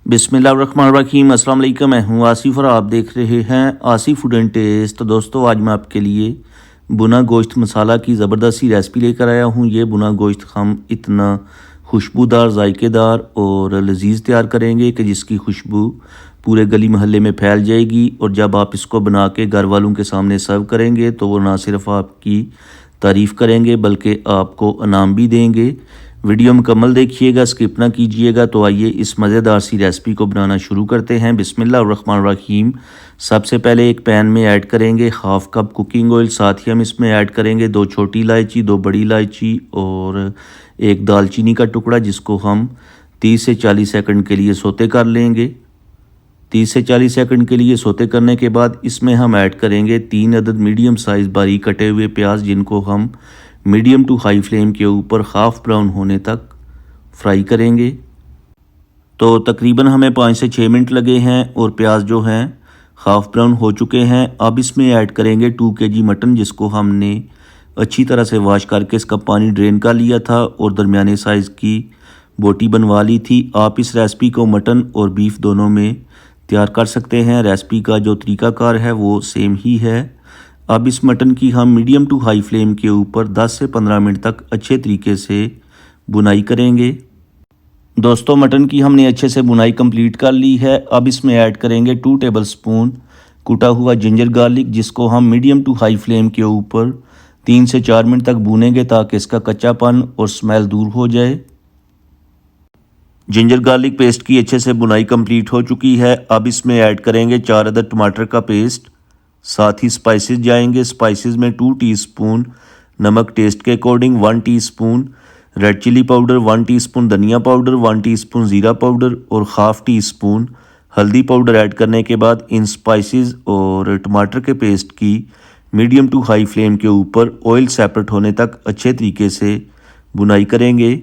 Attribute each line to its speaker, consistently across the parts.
Speaker 1: बिस्मिल्लाहिर्रहमानिर्रहीम। अस्सलाम वालेकुम। मैं हूँ आसिफ और आप देख रहे हैं आसिफ फूड एंड टेस्ट। तो दोस्तों, आज मैं आपके लिए भुना गोश्त मसाला की ज़बरदस्त सी रेसिपी लेकर आया हूँ। ये भुना गोश्त हम इतना खुशबूदार, जायकेदार और लजीज तैयार करेंगे कि जिसकी खुशबू पूरे गली मोहल्ले में फैल जाएगी। और जब आप इसको बना के घर वालों के सामने सर्व करेंगे तो वो ना सिर्फ आपकी तारीफ़ करेंगे बल्कि आपको इनाम भी देंगे। वीडियो मुकम्मल देखिएगा, स्किप ना कीजिएगा। तो आइए इस मज़ेदार सी रेसिपी को बनाना शुरू करते हैं। बिस्मिल्लाहिर्रहमानिर्रहीम। सबसे पहले एक पैन में ऐड करेंगे हाफ़ कप कुकिंग ऑयल। साथ ही हम इसमें ऐड करेंगे 2 छोटी इलायची, 2 बड़ी इलायची और 1 दालचीनी का टुकड़ा, जिसको हम 30 से 40 सेकंड के लिए सोते कर लेंगे। 30 से 40 सेकंड के लिए सोते करने के बाद इसमें हम ऐड करेंगे 3 अदद मीडियम साइज़ बारीक कटे हुए प्याज, जिनको हम मीडियम टू हाई फ्लेम के ऊपर हाफ़ ब्राउन होने तक फ्राई करेंगे। तो तकरीबन हमें 5 से 6 मिनट लगे हैं और प्याज जो हैं हाफ़ ब्राउन हो चुके हैं। अब इसमें ऐड करेंगे 2 kg मटन, जिसको हमने अच्छी तरह से वॉश करके इसका पानी ड्रेन कर लिया था और दरमियाने साइज़ की बोटी बनवा ली थी। आप इस रेसिपी को मटन और बीफ दोनों में तैयार कर सकते हैं। रेसिपी का जो तरीक़ाकार है वो सेम ही है। अब इस मटन की हम मीडियम टू हाई फ्लेम के ऊपर 10 से 15 मिनट तक अच्छे तरीके से बुनाई करेंगे। दोस्तों, मटन की हमने अच्छे से बुनाई कंप्लीट कर ली है। अब इसमें ऐड करेंगे 2 टेबलस्पून कुटा हुआ जिंजर गार्लिक, जिसको हम मीडियम टू हाई फ्लेम के ऊपर 3 से 4 मिनट तक भूनेंगे ताकि इसका कच्चापन और स्मेल दूर हो जाए। जिंजर गार्लिक पेस्ट की अच्छे से बुनाई कंप्लीट हो चुकी है। अब इसमें ऐड करेंगे 4 अदद टमाटर का पेस्ट। साथ ही स्पाइसेस जाएंगे। स्पाइसेस में 2 टीस्पून नमक टेस्ट के according, 1 teaspoon red chilli powder, 1 teaspoon धनिया पाउडर, 1 टीस्पून ज़ीरा पाउडर और हाफ़ टीस्पून हल्दी पाउडर ऐड करने के बाद इन स्पाइसेस और टमाटर के पेस्ट की मीडियम टू हाई फ्लेम के ऊपर ऑयल सेपरेट होने तक अच्छे तरीके से बुनाई करेंगे।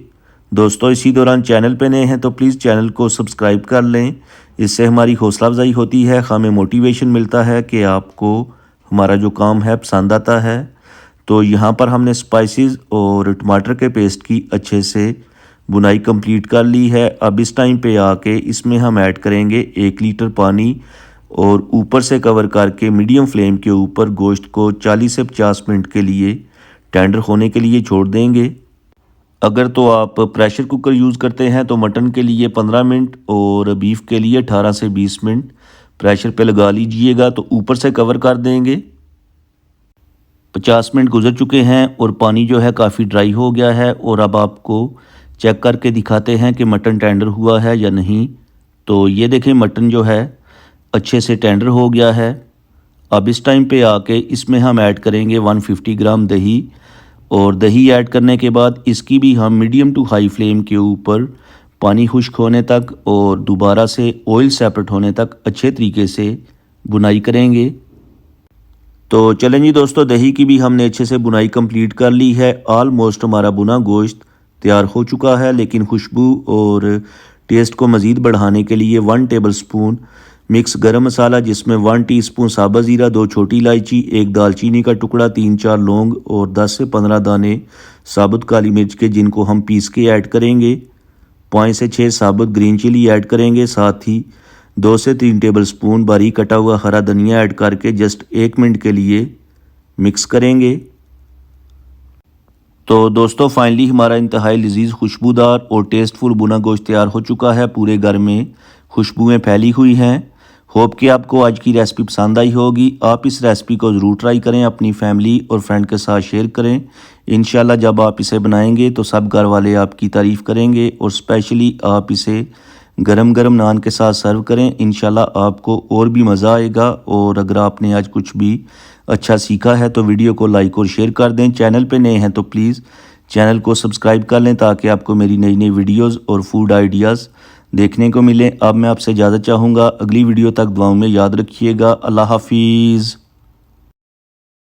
Speaker 1: दोस्तों, इसी दौरान चैनल पे नए हैं तो प्लीज़ चैनल को सब्सक्राइब कर लें। इससे हमारी हौसला अफजाई होती है, हमें मोटिवेशन मिलता है कि आपको हमारा जो काम है पसंद आता है। तो यहाँ पर हमने स्पाइसेस और टमाटर के पेस्ट की अच्छे से बुनाई कंप्लीट कर ली है। अब इस टाइम पे आके इसमें हम ऐड करेंगे 1 लीटर पानी और ऊपर से कवर करके मीडियम फ्लेम के ऊपर गोश्त को 40 से 50 मिनट के लिए टेंडर होने के लिए छोड़ देंगे। अगर तो आप प्रेशर कुकर यूज़ करते हैं तो मटन के लिए 15 मिनट और बीफ के लिए 18 से 20 मिनट प्रेशर पे लगा लीजिएगा। तो ऊपर से कवर कर देंगे। 50 मिनट गुजर चुके हैं और पानी जो है काफ़ी ड्राई हो गया है। और अब आपको चेक करके दिखाते हैं कि मटन टेंडर हुआ है या नहीं। तो ये देखें, मटन जो है अच्छे से टेंडर हो गया है। अब इस टाइम पे आके इसमें हम ऐड करेंगे 150 ग्राम दही। और दही ऐड करने के बाद इसकी भी हम मीडियम टू हाई फ्लेम के ऊपर पानी खुश्क होने तक और दोबारा से ऑयल सेपरेट होने तक अच्छे तरीके से बुनाई करेंगे। तो चलें जी दोस्तों, दही की भी हमने अच्छे से बुनाई कंप्लीट कर ली है। ऑलमोस्ट हमारा बुना गोश्त तैयार हो चुका है, लेकिन खुशबू और टेस्ट को मज़ीद बढ़ाने के लिए 1 टेबलस्पून मिक्स गरम मसाला, जिसमें 1 टीस्पून साबुत ज़ीरा, 2 छोटी इलायची, 1 दालचीनी का टुकड़ा, 3-4 लौंग और 10 से 15 दाने साबुत काली मिर्च के, जिनको हम पीस के ऐड करेंगे। 5 से 6 साबुत ग्रीन चिली ऐड करेंगे। साथ ही 2 से 3 टेबलस्पून बारीक कटा हुआ हरा धनिया ऐड करके जस्ट 1 मिनट के लिए मिक्स करेंगे। तो दोस्तों, फाइनली हमारा इंतहाई लजीज, खुशबूदार और टेस्टफुल भुना गोश्त तैयार हो चुका है। पूरे घर में खुशबुएँ फैली हुई हैं। होप कि आपको आज की रेसिपी पसंद आई होगी। आप इस रेसिपी को ज़रूर ट्राई करें, अपनी फैमिली और फ्रेंड के साथ शेयर करें। इंशाल्लाह जब आप इसे बनाएंगे तो सब घर वाले आपकी तारीफ़ करेंगे और स्पेशली आप इसे गरम गरम नान के साथ सर्व करें। इंशाल्लाह आपको और भी मज़ा आएगा। और अगर आपने आज कुछ भी अच्छा सीखा है तो वीडियो को लाइक और शेयर कर दें। चैनल पे नए हैं तो प्लीज़ चैनल को सब्सक्राइब कर लें ताकि आपको मेरी नई नई वीडियोज़ और फूड आइडियाज़ देखने को मिले। अब मैं आपसे इजाज़त चाहूँगा। अगली वीडियो तक दुआओं में याद रखिएगा। अल्लाह हाफिज़।